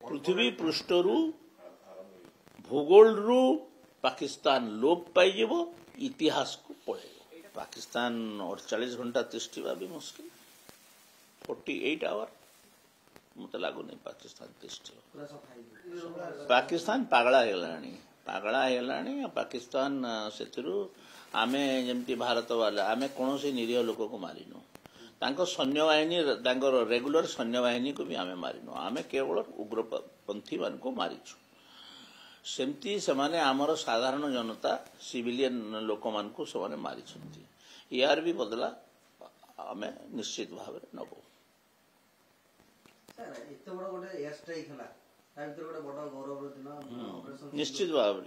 पृथ्वी पृष्ठरू भूगोल पाकिस्तान लोप पाइब इतिहास को पढ़े पाकिस्तान 48 घंटा तिष्ठा भी मुश्किल 48 आवर मत लगुनि पाकिस्तान तिष्ठ पाकिस्तान पागला है पाकिस्तान से आमे जमती भारत वाला आमे कौन से निरीह लोक को मारिनु सैन्य बाहिनी रेगुलर सैन्य बाहिनी को भी आमे मारिनु आमे केवल उग्रपंथी मान को मारिछु सेमती से आमर साधारण जनता सिविलियन लोक मान को से मारी यार भी बदला आमे निश्चित भाव नबू निश्चित भाव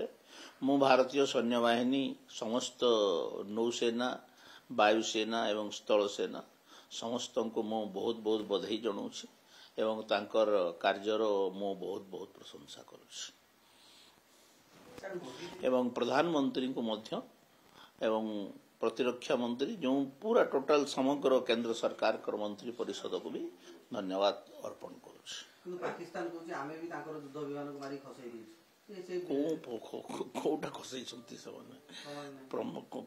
मु भारतीय सैन्य बाहिनी समस्त नौसेना वायुसेना एवं स्थल सेना समस्त को मु बहुत बहुत बधाई जनाऊँगी एवं तांकर कार्यर मु बहुत बहुत प्रशंसा करुछि एवं प्रधानमंत्री को मध्य एवं प्रतिरक्षा मंत्री जो पूरा टोटाल समग्र केंद्र सरकार कर मंत्री परिषद को भी धन्यवाद अर्पण करुछि पाकिस्तान को आमे भी तांकर युद्ध विमान को मारी खसई दी कोटा खसई छथि सबने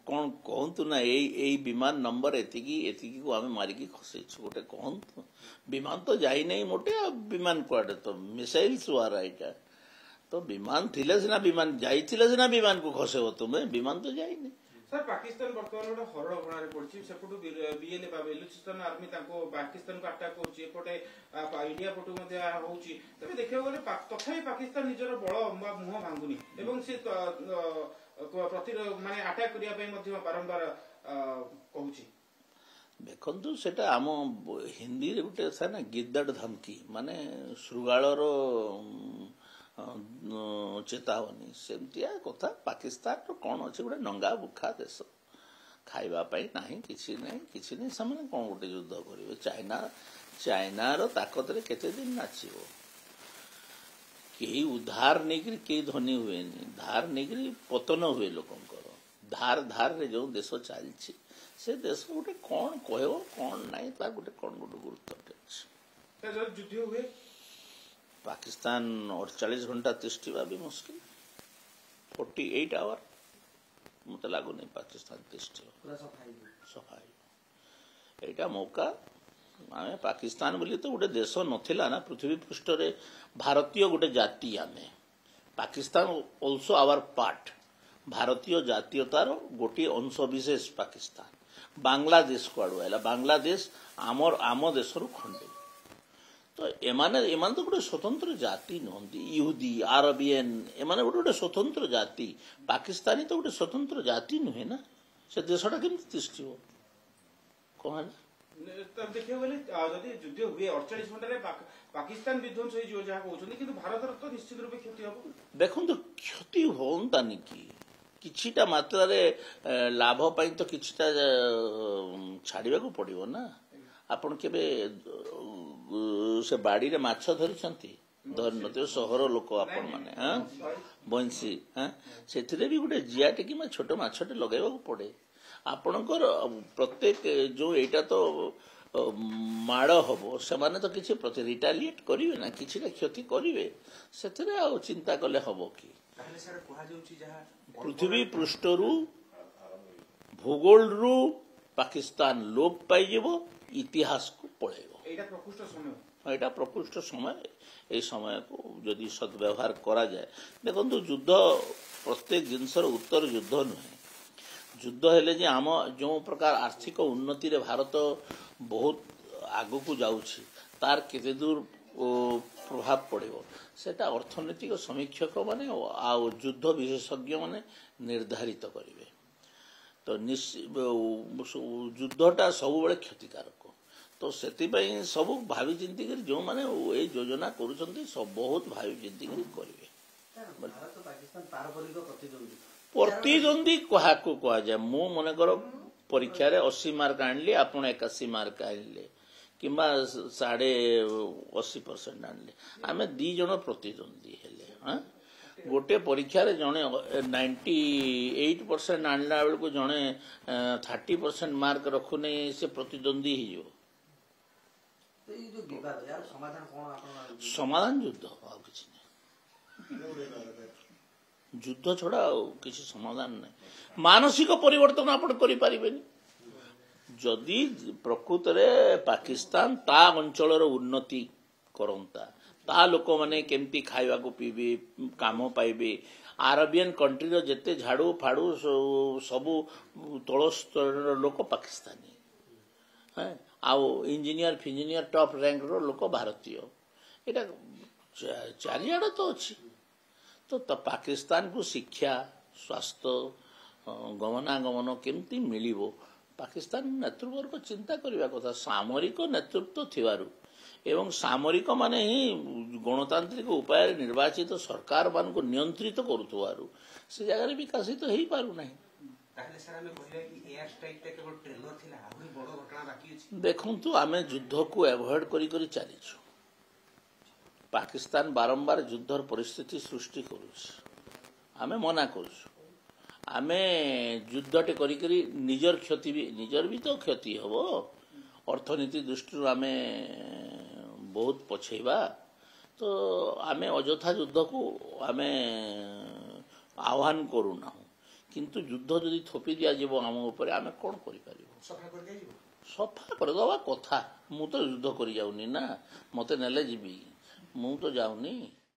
कोन कहंतु ना एई विमान नंबर एतिकी को आमे मारी की खसई छु गोटे कहंतु विमान तो जाई नहीं मोटे विमान कोडे तो मिसाइल्स वारा एटा तो विमान थिले सिना विमान जाइथिले सिना विमान को खसेबो तुमे विमान तो जाई नहीं सर पाकिस्तान वर्तमान गोटे हरड़ घोड़ार पड़ी सेपटू बीएलए बेलुचिस्तान आर्मी पाकिस्तान को अटाक करपटे इंडिया पटू होती तेज देखा गले तथा पाकिस्तान निजर बड़ मुह भांगुनी सी माने अटाक करने बारंबार कहूँ देखु सेटा आम हिंदी रे गोटे था ना गिद्दड़ धमकी माने श्रृगालर चेतावनी सेमतिया कथा पाकिस्तान कौन अच्छे गोटे नंगा बुखा देश खाइबापी ना किसी नहीं से कौन गोटे युद्ध करेंगे चाइनार ताकत रे केते दिन नाचब कई उधार नहीं कई धनी हुए धार नहीं पतन हुए लोकंकर धार रे जो देश चलती से देश गोटे कौन कह कौन ना गोटे कौन गोटे गुरुत्व युद्ध हुए पाकिस्तान 48 घंटा तिष्ठा भी मुश्किल 48 आवर मत लगुनि पाकिस्तान तिष्ठ सफाई एटा मौका आमे पाकिस्तान बोली तो गोटे देश नथिला ना पृथ्वी पृष्ठ रे भारतीय गोटे जाति आमे पाकिस्तान ऑल्सो आवर पार्ट भारतीय जातीयतार गोटे अंश विशेष पाकिस्तान बांग्लादेश को आड़ बांग्लादेश आम देश खंडे तो एमान तो गोटे स्वतंत्र जाति नुहति इहुदी आरबियन एमाने गोटे स्वतंत्र जाति पाकिस्तानी तो गोटे स्वतंत्र जाति नुहे ना से देशटा केमती तिष्ठ कह देखिए युद्ध हुए 48 घंटे पाकिस्तान विध्वंस हो भारत तो निश्चित रूप क्षति हम देखो क्षति होतानी किछिटा मात्रा रे लाभ पाई तो किछिटा छाड़िबा को पड़िबो ना आपण केबे से बाड़ी रे माछ धरिसंती धर नते सहर लोक आपण माने बंसी सेथिरे भी गोटे जियाटे कि छोट माछटे लगाइबा को पड़े आपणकर प्रत्येक जो एटा तो माड़ हम से तो किसी प्रति रिटालिएट करेंगे ना किसी क्षति करेंगे से आ चिंता कले हम कि पृथ्वी पृष्ठरू भूगोल पाकिस्तान लोप पाइब इतिहास को पढ़ेब एटा प्रकृष्ट समय ये समय को जदि सद्व्यवहार करा जाए देखो युद्ध प्रत्येक जिनसर उत्तर युद्ध नुहे युद्ध हेले जे आम जो प्रकार आर्थिक उन्नति रे भारत बहुत आगु को जाउछि तार केते दूर प्रभाव पड़ेबो सेटा अर्थनैतिक समीक्षक माने आ युद्ध विशेषज्ञ माने निर्धारित करिवे तो युद्धटा सब बेले क्षतिकारक तो सेति सब भावी चिंती कर जो माने ए योजना करूछंती सब बहुत भावी चिंती करिवे प्रतिद्वंदी क्या कह जाए मु मन कर परीक्षा 80 मार्क आणली आपण 81 मार्क आणले किंबा 80% आणले आमे दी जण प्रतिद्वंदी हेले गोटे परीक्षा रे जणे 98% आणला बेल को जणे 30% मार्क रखुने से प्रतिद्वंदी ही जो ସମାଧାନ ଯୁଦ୍ଧ ଆଉ କିଛି ନାହିଁ। ଯୁଦ୍ଧ ଛଡା ଆଉ କିଛି ସମାଧାନ ନାହିଁ। ମାନସିକ ପରିବର୍ତ୍ତନ ଆପଣ କରିପାରିବେନି। ଯଦି ପ୍ରକୃତରେ ପାକିସ୍ତାନ ତା ଅଞ୍ଚଳର ଉନ୍ନତି କରନ୍ତା, ତା ଲୋକମାନେ କେମିତି ଖାଇବାକୁ ପିଇବେ, କାମ ପାଇବେ, ଆରବିଆନ୍ କଣ୍ଟ୍ରିର ଯେତେ ଝାଡୁ ଫାଡୁ ସବୁ ତଳ ସ୍ତରର ଲୋକ ପାକିସ୍ତାନୀ, ଆଉ ଇଞ୍ଜିନିୟର ଫିଞ୍ଜିନିୟର ଟପ୍ ର୍ୟାଙ୍କର ଲୋକ ଭାରତୀୟ, ଏଇଟା ଚାରିଆଡେ ତ ଅଛି। ତ ପାକିସ୍ତାନକୁ ଶିକ୍ଷା, ସ୍ୱାସ୍ଥ୍ୟ, ଗମନାଗମନ କେମିତି ମିଳିବ, ପାକିସ୍ତାନ ନେତୃବର୍ଗ ଚିନ୍ତା କରିବା କଥା। ସାମରିକ ନେତୃତ୍ୱ ଥିବାରୁ ଏବଂ ସାମରିକ ମାନେ ହିଁ ଗଣତାନ୍ତ୍ରିକ ଉପାୟରେ ନିର୍ବାଚିତ ସରକାର ମାନଙ୍କୁ ନିୟନ୍ତ୍ରିତ କରୁଥିବାରୁ ସେ ଜାଗାରେ ବିକଶିତ ହେଇପାରୁନାହିଁ। ଦେଖନ୍ତୁ, ଆମେ ଯୁଦ୍ଧକୁ ଆଭଏଡ୍ କରି ଚାଲିଛୁ। ପାକିସ୍ତାନ ବାରମ୍ବାର ଯୁଦ୍ଧର ପରିସ୍ଥିତି ସୃଷ୍ଟି କରୁଛି, ଆମେ ମନା କରୁଛୁ। ଆମେ ଯୁଦ୍ଧଟେ କରି ନିଜର ବି ତ କ୍ଷତି ହବ। ଅର୍ଥନୀତି ଦୃଷ୍ଟିରୁ ଆମେ ବହୁତ ପଛେଇବା। ତ ଆମେ ଅଯଥା ଯୁଦ୍ଧକୁ ଆମେ ଆହ୍ୱାନ କରୁନାହୁଁ। କିନ୍ତୁ ଯୁଦ୍ଧ ଯଦି ଥୋପି ଦିଆଯିବ ଆମ ଉପରେ, ଆମେ କ'ଣ କରିପାରିବୁ? ସଫା କରିଦେବା କଥା। ମୁଁ ତ ଯୁଦ୍ଧ କରି ଯାଉନି ନା, ମତେ ନେଲେ ଯିବି, ମୁଁ ତ ଯାଉନି।